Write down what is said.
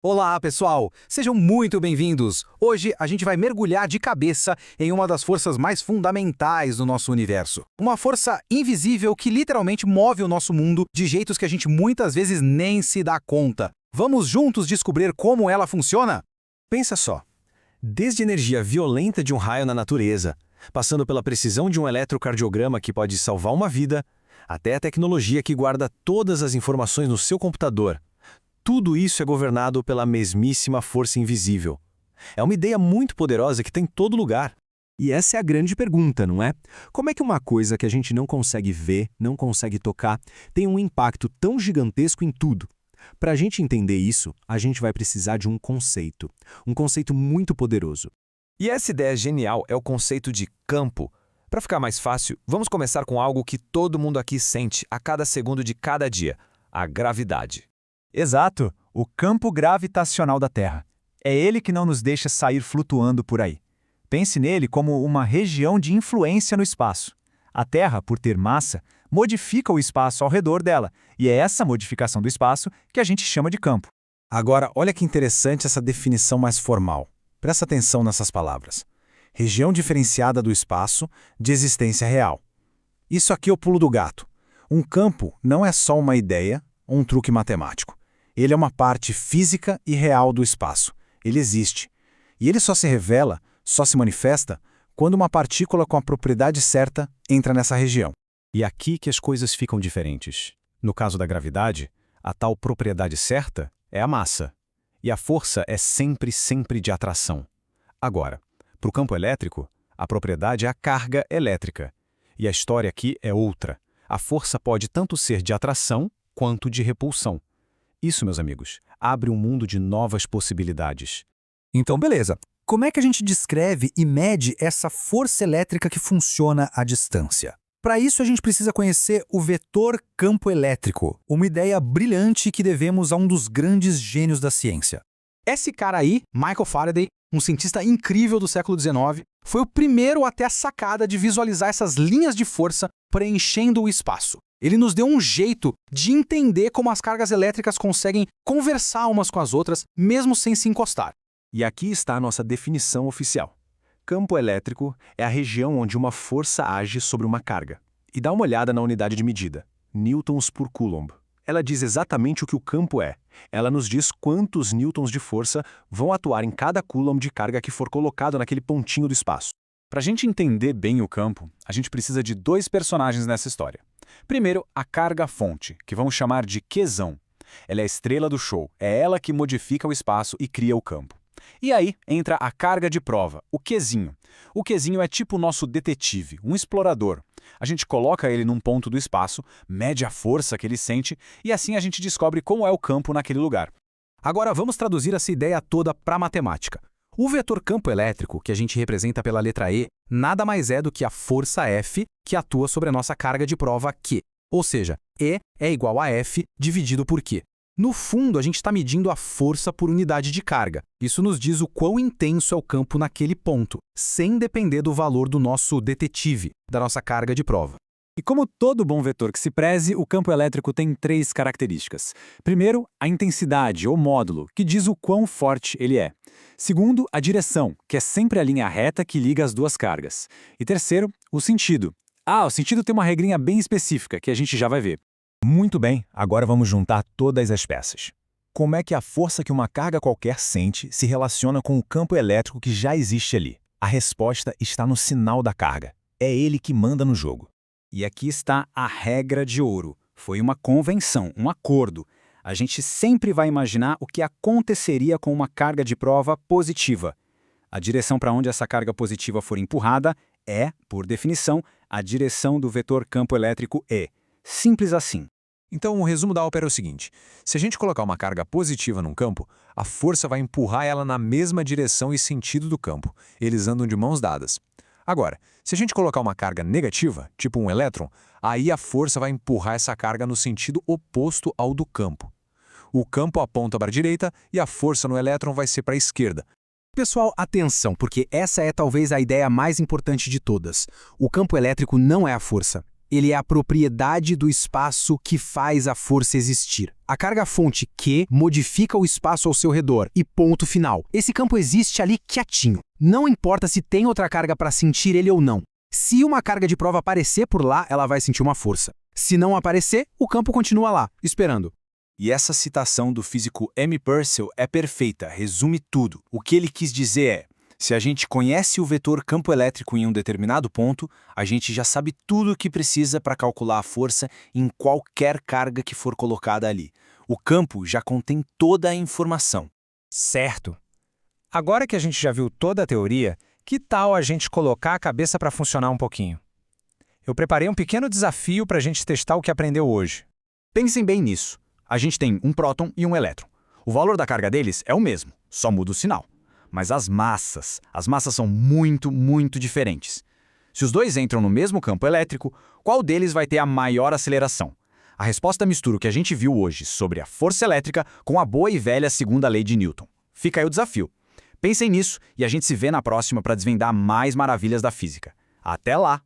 Olá, pessoal! Sejam muito bem-vindos! Hoje a gente vai mergulhar de cabeça em uma das forças mais fundamentais do nosso universo. Uma força invisível que literalmente move o nosso mundo de jeitos que a gente muitas vezes nem se dá conta. Vamos juntos descobrir como ela funciona? Pensa só, desde a energia violenta de um raio na natureza, passando pela precisão de um eletrocardiograma que pode salvar uma vida, até a tecnologia que guarda todas as informações no seu computador. Tudo isso é governado pela mesmíssima força invisível. É uma ideia muito poderosa que está em todo lugar. E essa é a grande pergunta, não é? Como é que uma coisa que a gente não consegue ver, não consegue tocar, tem um impacto tão gigantesco em tudo? Para a gente entender isso, a gente vai precisar de um conceito muito poderoso. E essa ideia genial é o conceito de campo. Para ficar mais fácil, vamos começar com algo que todo mundo aqui sente a cada segundo de cada dia: a gravidade. Exato, o campo gravitacional da Terra. É ele que não nos deixa sair flutuando por aí. Pense nele como uma região de influência no espaço. A Terra, por ter massa, modifica o espaço ao redor dela, e é essa modificação do espaço que a gente chama de campo. Agora, olha que interessante essa definição mais formal. Presta atenção nessas palavras. Região diferenciada do espaço, de existência real. Isso aqui é o pulo do gato. Um campo não é só uma ideia ou um truque matemático. Ele é uma parte física e real do espaço. Ele existe. E ele só se revela, só se manifesta, quando uma partícula com a propriedade certa entra nessa região. E aqui que as coisas ficam diferentes. No caso da gravidade, a tal propriedade certa é a massa. E a força é sempre de atração. Agora, para o campo elétrico, a propriedade é a carga elétrica. E a história aqui é outra. A força pode tanto ser de atração quanto de repulsão. Isso, meus amigos, abre um mundo de novas possibilidades. Então, beleza. Como é que a gente descreve e mede essa força elétrica que funciona à distância? Para isso, a gente precisa conhecer o vetor campo elétrico, uma ideia brilhante que devemos a um dos grandes gênios da ciência. Esse cara aí, Michael Faraday, um cientista incrível do século XIX, foi o primeiro a ter a sacada de visualizar essas linhas de força preenchendo o espaço. Ele nos deu um jeito de entender como as cargas elétricas conseguem conversar umas com as outras, mesmo sem se encostar. E aqui está a nossa definição oficial. Campo elétrico é a região onde uma força age sobre uma carga. E dá uma olhada na unidade de medida, newtons por coulomb. Ela diz exatamente o que o campo é. Ela nos diz quantos newtons de força vão atuar em cada coulomb de carga que for colocado naquele pontinho do espaço. Para a gente entender bem o campo, a gente precisa de dois personagens nessa história. Primeiro, a carga-fonte, que vamos chamar de Qzão. Ela é a estrela do show, é ela que modifica o espaço e cria o campo. E aí entra a carga de prova, o Qzinho. O Qzinho é tipo o nosso detetive, um explorador. A gente coloca ele num ponto do espaço, mede a força que ele sente e assim a gente descobre como é o campo naquele lugar. Agora vamos traduzir essa ideia toda para a matemática. O vetor campo elétrico, que a gente representa pela letra E, nada mais é do que a força F que atua sobre a nossa carga de prova Q. Ou seja, E é igual a F dividido por Q. No fundo, a gente está medindo a força por unidade de carga. Isso nos diz o quão intenso é o campo naquele ponto, sem depender do valor do nosso detetive, da nossa carga de prova. E como todo bom vetor que se preze, o campo elétrico tem três características. Primeiro, a intensidade, ou módulo, que diz o quão forte ele é. Segundo, a direção, que é sempre a linha reta que liga as duas cargas. E terceiro, o sentido. O sentido tem uma regrinha bem específica, que a gente já vai ver. Muito bem, agora vamos juntar todas as peças. Como é que a força que uma carga qualquer sente se relaciona com o campo elétrico que já existe ali? A resposta está no sinal da carga. É ele que manda no jogo. E aqui está a regra de ouro. Foi uma convenção, um acordo. A gente sempre vai imaginar o que aconteceria com uma carga de prova positiva. A direção para onde essa carga positiva for empurrada é, por definição, a direção do vetor campo elétrico E. Simples assim. Então, o resumo da ópera é o seguinte: se a gente colocar uma carga positiva num campo, a força vai empurrar ela na mesma direção e sentido do campo. Eles andam de mãos dadas. Agora, se a gente colocar uma carga negativa, tipo um elétron, aí a força vai empurrar essa carga no sentido oposto ao do campo. O campo aponta para a direita e a força no elétron vai ser para a esquerda. Pessoal, atenção, porque essa é talvez a ideia mais importante de todas. O campo elétrico não é a força. Ele é a propriedade do espaço que faz a força existir. A carga-fonte Q modifica o espaço ao seu redor e ponto final. Esse campo existe ali quietinho. Não importa se tem outra carga para sentir ele ou não. Se uma carga de prova aparecer por lá, ela vai sentir uma força. Se não aparecer, o campo continua lá, esperando. E essa citação do físico M. Purcell é perfeita, resume tudo. O que ele quis dizer é: se a gente conhece o vetor campo elétrico em um determinado ponto, a gente já sabe tudo o que precisa para calcular a força em qualquer carga que for colocada ali. O campo já contém toda a informação. Certo. Agora que a gente já viu toda a teoria, que tal a gente colocar a cabeça para funcionar um pouquinho? Eu preparei um pequeno desafio para a gente testar o que aprendeu hoje. Pensem bem nisso. A gente tem um próton e um elétron. O valor da carga deles é o mesmo, só muda o sinal. Mas as massas são muito, muito diferentes. Se os dois entram no mesmo campo elétrico, qual deles vai ter a maior aceleração? A resposta mistura o que a gente viu hoje sobre a força elétrica com a boa e velha segunda lei de Newton. Fica aí o desafio. Pensem nisso e a gente se vê na próxima para desvendar mais maravilhas da física. Até lá!